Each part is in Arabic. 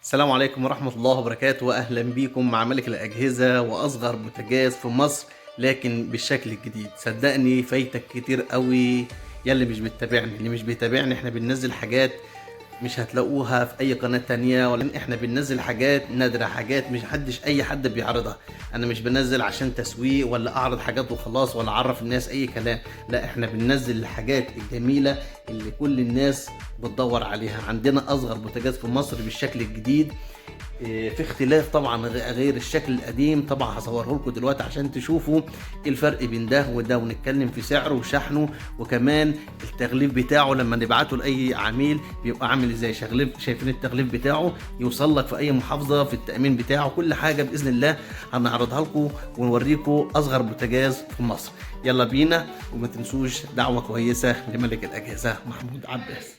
السلام عليكم ورحمة الله وبركاته، وأهلا بيكم مع ملك الأجهزة وأصغر بوتاجاز في مصر، لكن بالشكل الجديد. صدقني فايتك كتير قوي. يلي مش بتتابعني، اللي مش بيتابعني، احنا بننزل حاجات مش هتلاقوها في اي قناة تانية، ولا احنا بننزل حاجات نادرة، حاجات مش حدش اي حد بيعرضها. انا مش بنزل عشان تسويق ولا اعرض حاجات وخلاص ولا اعرف الناس اي كلام، لا احنا بننزل الحاجات الجميلة اللي كل الناس بتدور عليها. عندنا اصغر بوتاجاز في مصر بالشكل الجديد. في اختلاف طبعا غير الشكل القديم. طبعا هصوره لكم دلوقتي عشان تشوفوا ايه الفرق بين ده وده، ونتكلم في سعره وشحنه، وكمان التغليف بتاعه لما نبعته لاي عميل بيبقى عامل ازاي. شايفين التغليف بتاعه يوصل لك في اي محافظه، في التامين بتاعه، كل حاجه باذن الله هنعرضها لكم ونوريكم اصغر بوتاجاز في مصر. يلا بينا، وما تنسوش دعوه كويسه لملك الاجهزه محمود عباس.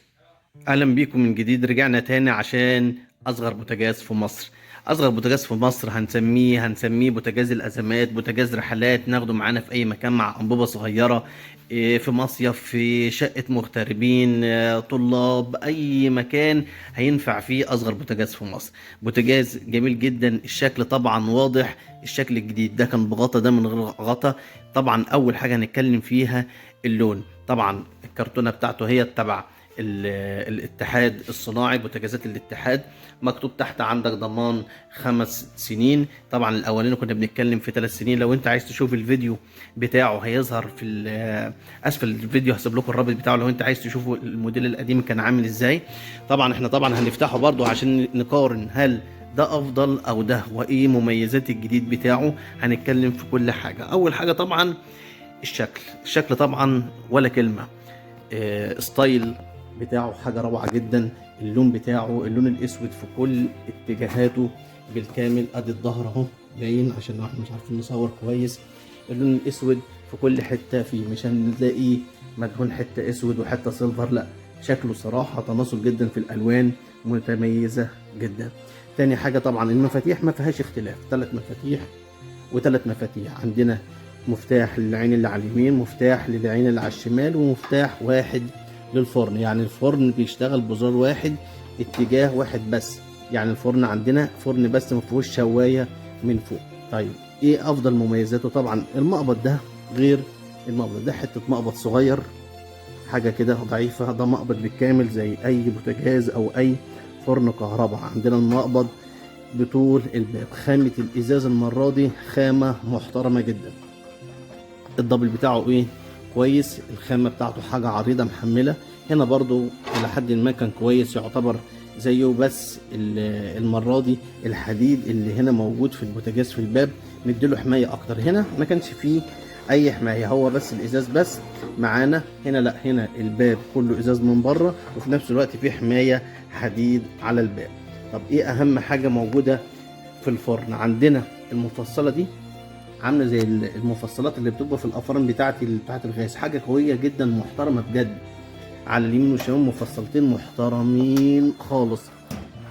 اهلا بيكم من جديد. رجعنا تاني عشان اصغر بوتاجاز في مصر. اصغر بوتاجاز في مصر هنسميه بوتاجاز الازمات، بوتاجاز رحلات، ناخده معانا في اي مكان مع انبوبه صغيره، في مصيف، في شقه مغتربين، طلاب، اي مكان هينفع فيه اصغر بوتاجاز في مصر. بوتاجاز جميل جدا، الشكل طبعا واضح. الشكل الجديد ده كان بغطا، ده من غير غطا. طبعا اول حاجه هنتكلم فيها اللون. طبعا الكرتونه بتاعته هي تبع الاتحاد الصناعي، بوتاجازات الاتحاد. مكتوب تحت عندك ضمان 5 سنين. طبعا الاولاني كنا بنتكلم في 3 سنين. لو انت عايز تشوف الفيديو بتاعه هيظهر في اسفل الفيديو، هسيب لكم الرابط بتاعه لو انت عايز تشوفوا الموديل القديم كان عامل ازاي. طبعا احنا هنفتحه برضو عشان نقارن هل ده افضل او ده، وايه مميزات الجديد بتاعه. هنتكلم في كل حاجه. اول حاجه طبعا الشكل طبعا ولا كلمه. ستايل بتاعه حاجة روعة جدا. اللون بتاعه اللون الاسود في كل اتجاهاته بالكامل. ادي الظهر اهو باين عشان لو احنا مش عارفين نصور كويس. اللون الاسود في كل حتة فيه، مش هنلاقيه مدهون حتة اسود وحتة سيلفر، لا، شكله صراحة تناسق جدا في الالوان، متميزة جدا. تاني حاجة طبعا المفاتيح ما فيهاش اختلاف، 3 مفاتيح و3 مفاتيح. عندنا مفتاح للعين اللي على اليمين، مفتاح للعين اللي على الشمال، ومفتاح واحد للفرن. يعني الفرن بيشتغل بزرار واحد، اتجاه واحد بس. يعني الفرن عندنا فرن بس، ما فيهوش شوايه من فوق. طيب ايه افضل مميزاته؟ طبعا المقبض ده غير المقبض ده، حته مقبض صغير، حاجه كده ضعيفه. ده مقبض بالكامل زي اي بوتاجاز او اي فرن كهرباء. عندنا المقبض بطول الباب. خامه الازاز المره دي خامه محترمه جدا. الدبل بتاعه ايه كويس. الخامة بتاعته حاجة عريضة محملة. هنا برضو إلى حد ما كان كويس، يعتبر زيه، بس المرة دي الحديد اللي هنا موجود في البوتاجاز في الباب مديله حماية أكتر. هنا ما كانش فيه أي حماية، هو بس الإزاز بس معانا. هنا لا، هنا الباب كله إزاز من بره، وفي نفس الوقت فيه حماية حديد على الباب. طب إيه أهم حاجة موجودة في الفرن؟ عندنا المفصلة دي عامله زي المفصلات اللي بتبقى في الافران بتاعت الغاز، حاجه قويه جدا محترمه بجد. على اليمين والشمال مفصلتين محترمين خالص،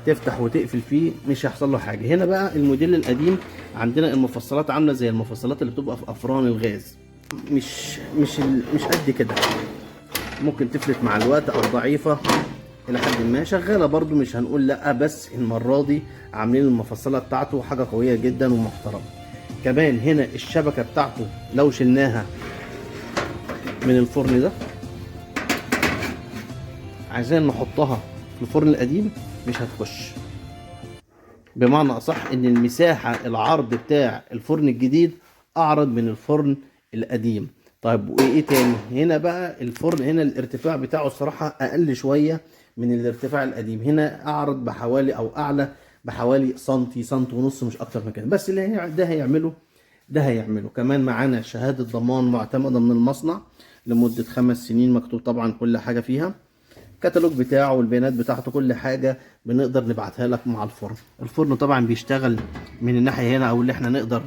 تفتح وتقفل فيه مش هيحصل له حاجه. هنا بقى الموديل القديم عندنا المفصلات عامله زي المفصلات اللي بتبقى في افران الغاز، مش قد كده، ممكن تفلت مع الوقت او ضعيفه الى حد ما. شغاله برضو مش هنقول لا، بس المره دي عاملين المفصله بتاعته حاجه قويه جدا ومحترمه. كمان هنا الشبكة بتاعته لو شلناها من الفرن ده عايزين نحطها في الفرن القديم مش هتخش. بمعنى اصح ان المساحة العرض بتاع الفرن الجديد اعرض من الفرن القديم. طيب وايه تاني؟ هنا بقى الفرن هنا الارتفاع بتاعه الصراحة اقل شوية من الارتفاع القديم. هنا اعرض بحوالي او اعلى بحوالي سنتي ونص، مش اكتر من كده. بس اللي ده هيعمله. كمان معانا شهادة ضمان معتمدة من المصنع لمدة 5 سنين، مكتوب طبعا كل حاجة فيها، الكتالوج بتاعه والبيانات بتاعته، كل حاجة بنقدر نبعتها لك مع الفرن. الفرن طبعا بيشتغل من الناحية هنا او اللي احنا نقدر.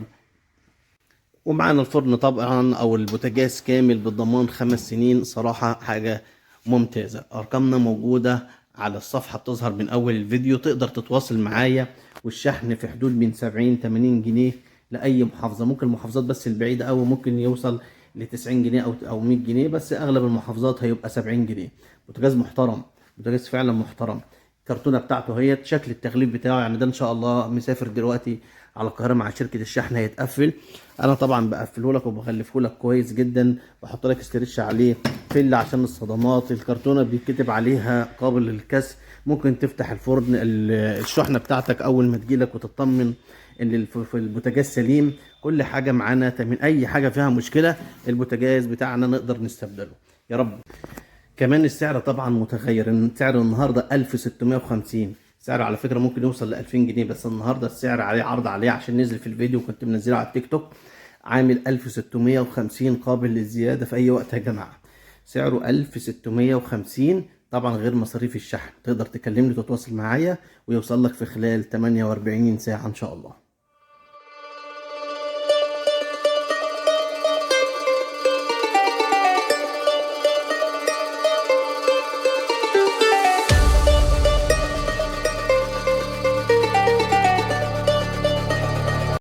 ومعانا الفرن طبعا او البوتاجاز كامل بالضمان 5 سنين. صراحة حاجة ممتازة. ارقامنا موجودة على الصفحة، بتظهر من اول الفيديو. تقدر تتواصل معايا، والشحن في حدود من 70-80 جنيه لأي محافظة. ممكن المحافظات بس البعيدة أوي ممكن يوصل ل90 جنيه أو 100 جنيه، بس أغلب المحافظات هيبقى 70 جنيه. بوتاجاز محترم، بوتاجاز فعلا محترم. الكرتونه بتاعته هي شكل التغليف بتاعه، يعني ده ان شاء الله مسافر دلوقتي على القاهره مع شركه الشحن هيتقفل. انا طبعا بقفله لك وبغلفه لك كويس جدا، بحط لك استرتش عليه فل عشان الصدمات. الكرتونه بيتكتب عليها قابل للكسر، ممكن تفتح الفرن الشحنه بتاعتك اول ما تجيلك وتطمن ان في البوتاجاز سليم. كل حاجه معانا تمام، اي حاجه فيها مشكله البوتاجاز بتاعنا نقدر نستبدله يا رب. كمان السعر طبعا متغير، سعر النهارده 1650، سعر على فكره ممكن يوصل ل 2000 جنيه، بس النهارده السعر عليه عرض عليه عشان نزل في الفيديو كنت منزله على التيك توك، عامل 1650 قابل للزياده في اي وقت يا جماعه. سعره 1650 طبعا غير مصاريف الشحن. تقدر تكلمني تتواصل معايا ويوصل لك في خلال 48 ساعه ان شاء الله.